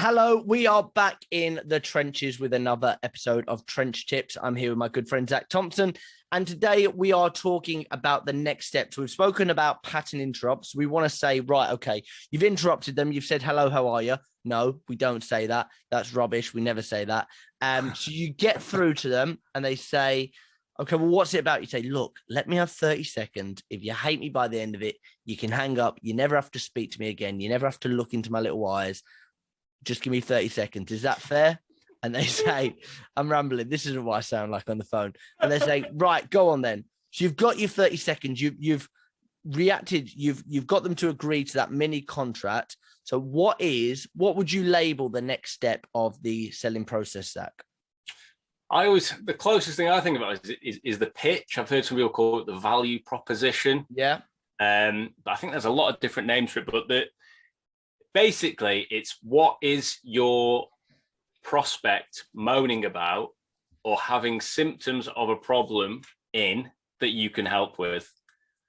Hello, we are back in the trenches with another episode of Trench Tips. I'm here with my good friend Zach Thompson, and today we are talking about the next steps. We've spoken about pattern interrupts. We want to say, right, okay, you've interrupted them. You've said, hello, how are you? No, we don't say that. That's rubbish. We never say that. So you get through to them and they say, okay, well, what's it about? You say, look, let me have 30 seconds. If you hate me by the end of it, you can hang up. You never have to speak to me again. You never have to look into my little eyes. Just give me 30 seconds. Is that fair? And they say, I'm rambling. This isn't what I sound like on the phone. And they say, right, go on then. So you've got your 30 seconds. You've reacted. You've got them to agree to that mini contract. So what would you label the next step of the selling process, Zach? The closest thing I think about is the pitch. I've heard some people call it the value proposition. Yeah. But I think there's a lot of different names for it, but basically, it's what is your prospect moaning about or having symptoms of a problem in that you can help with.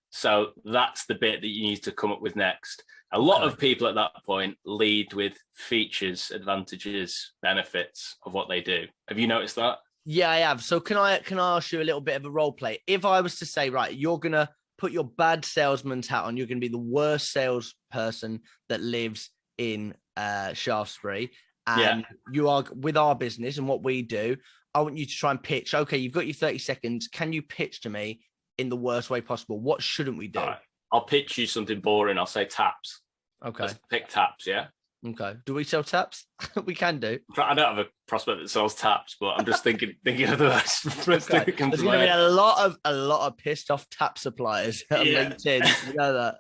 So that's the bit that you need to come up with next. A lot of people at that point lead with features, advantages, benefits of what they do. Have you noticed that? Yeah, I have. So can I ask you a little bit of a role play? If I was to say, right, you're going to put your bad salesman's hat on, you're going to be the worst salesperson that lives in Shaftesbury, and you are with our business and what we do. I want you to try and pitch. Okay, you've got your 30 seconds. Can you pitch to me in the worst way possible? What shouldn't we do? All right. I'll pitch you something boring. I'll say taps. Okay. Let's pick taps, yeah? Okay. Do we sell taps? We can do. I don't have a prospect that sells taps, but I'm just thinking of the first thing that comes There's going to be a lot of pissed off tap suppliers on LinkedIn. You know that.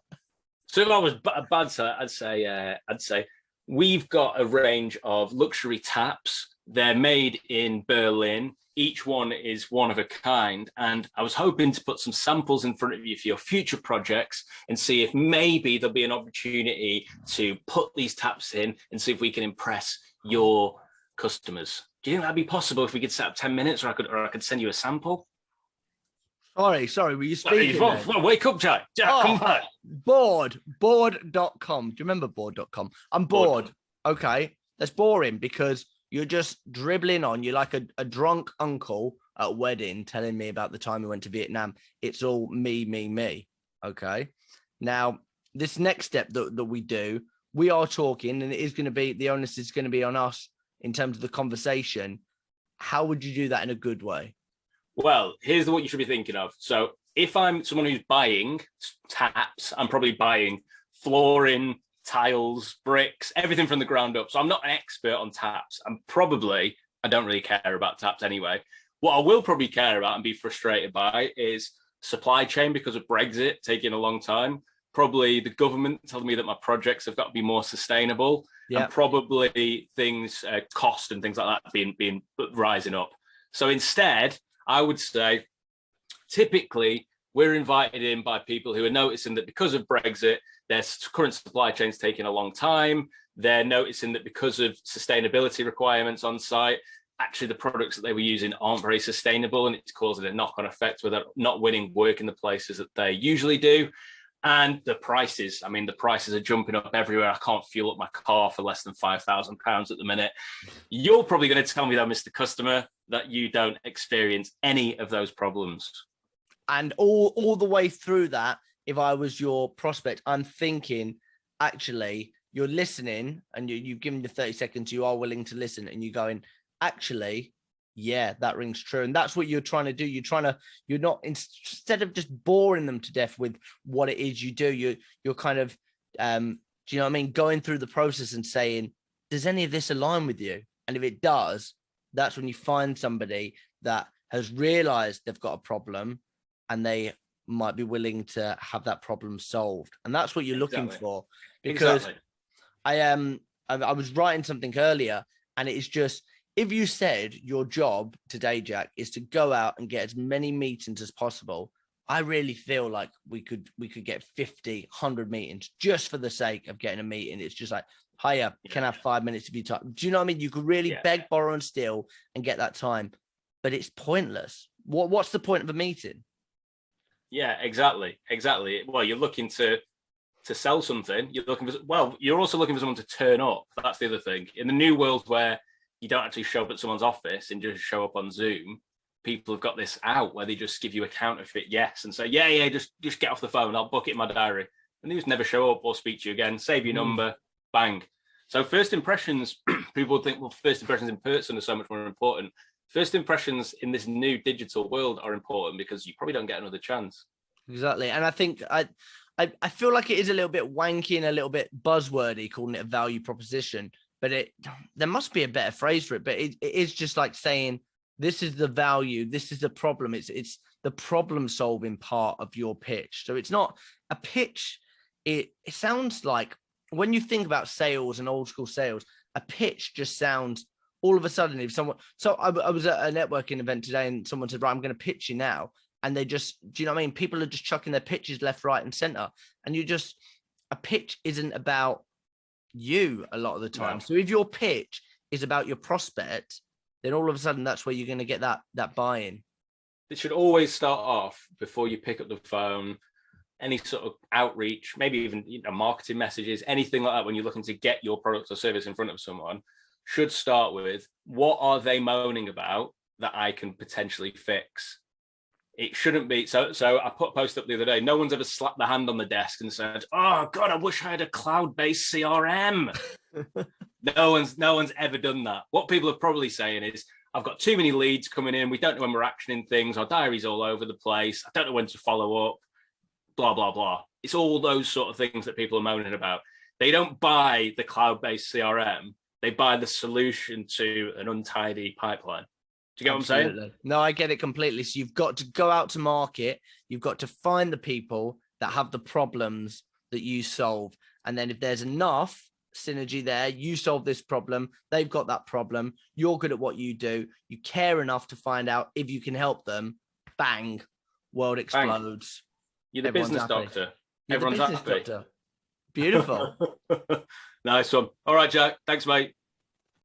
So if I was a bad seller, I'd say we've got a range of luxury taps. They're made in Berlin. Each one is one of a kind. And I was hoping to put some samples in front of you for your future projects and see if maybe there'll be an opportunity to put these taps in and see if we can impress your customers. Do you think that'd be possible if we could set up 10 minutes or I could send you a sample? Sorry, were you speaking? Well, wake up, Jack. Come back. Bored.com. Do you remember bored.com? I'm bored. Okay, that's boring because you're just dribbling on. You're like a drunk uncle at a wedding telling me about the time we went to Vietnam. It's all me. Okay. Now, this next step that we do, we are talking, and it is going to be, the onus is going to be on us in terms of the conversation. How would you do that in a good way? Well, here's what you should be thinking of. So if I'm someone who's buying taps, I'm probably buying flooring, tiles, bricks, everything from the ground up. So I'm not an expert on taps. I don't really care about taps anyway. What I will probably care about and be frustrated by is supply chain because of Brexit taking a long time. Probably the government telling me that my projects have got to be more sustainable, and probably things, cost and things like that being rising up. So instead, I would say, typically, we're invited in by people who are noticing that because of Brexit, their current supply chain's taking a long time. They're noticing that because of sustainability requirements on site, actually the products that they were using aren't very sustainable, and it's causing a knock-on effect where they're not winning work in the places that they usually do. And the prices are jumping up everywhere. I can't fuel up my car for less than £5,000 at the minute. You're probably going to tell me though, Mr. Customer, that you don't experience any of those problems. And all the way through that, if I was your prospect, I'm thinking, actually, you're listening and you've given the 30 seconds, you are willing to listen, and you're going, actually, yeah, that rings true. And that's what you're trying to do. You're not, instead of just boring them to death with what it is you do, you're kind of, do you know what I mean? Going through the process and saying, does any of this align with you? And if it does, that's when you find somebody that has realized they've got a problem and they might be willing to have that problem solved. And that's what you're looking for. Because I was writing something earlier, and it is just, if you said your job today, Jack, is to go out and get as many meetings as possible, I really feel like we could get 50, 100 meetings just for the sake of getting a meeting. It's just like, hiya, can I have 5 minutes of your time? Do you know what I mean? You could really beg, borrow, and steal and get that time, but it's pointless. What's the point of a meeting? Yeah, exactly. Well, you're looking to to sell something. You're looking for, well, you're also looking for someone to turn up. That's the other thing. In the new world where you don't actually show up at someone's office and just show up on Zoom, people have got this out where they just give you a counterfeit yes and say, yeah, just get off the phone. I'll book it in my diary. And they just never show up or speak to you again. Save your number, bang. So first impressions, people think, well, first impressions in person are so much more important. First impressions in this new digital world are important because you probably don't get another chance. Exactly. And I think I feel like it is a little bit wanky and a little bit buzzwordy calling it a value proposition, but there must be a better phrase for it. But it is just like saying, this is the value, this is the problem. It's the problem solving part of your pitch. So it's not a pitch. It sounds like when you think about sales and old school sales, a pitch just sounds all of a sudden, if someone, so I was at a networking event today and someone said, right, I'm going to pitch you now. And they just, do you know what I mean? People are just chucking their pitches left, right, and center. And a pitch isn't about you a lot of the time. No. So if your pitch is about your prospect, then all of a sudden that's where you're going to get that buy-in. It should always start off before you pick up the phone, any sort of outreach, maybe even marketing messages, anything like that. When you're looking to get your product or service in front of someone, should start with, what are they moaning about that I can potentially fix? It shouldn't be. So I put a post up the other day. No one's ever slapped their hand on the desk and said, oh God, I wish I had a cloud-based CRM. No one's ever done that. What people are probably saying is, I've got too many leads coming in. We don't know when we're actioning things. Our diary's all over the place. I don't know when to follow up, blah, blah, blah. It's all those sort of things that people are moaning about. They don't buy the cloud-based CRM. They buy the solution to an untidy pipeline. Do you get Absolutely. What I'm saying? No, I get it completely. So you've got to go out to market. You've got to find the people that have the problems that you solve. And then if there's enough synergy there, you solve this problem, they've got that problem, you're good at what you do, you care enough to find out if you can help them, bang, world explodes. You're the business doctor. Everyone's happy. Beautiful. Nice one. All right, Jack. Thanks, mate.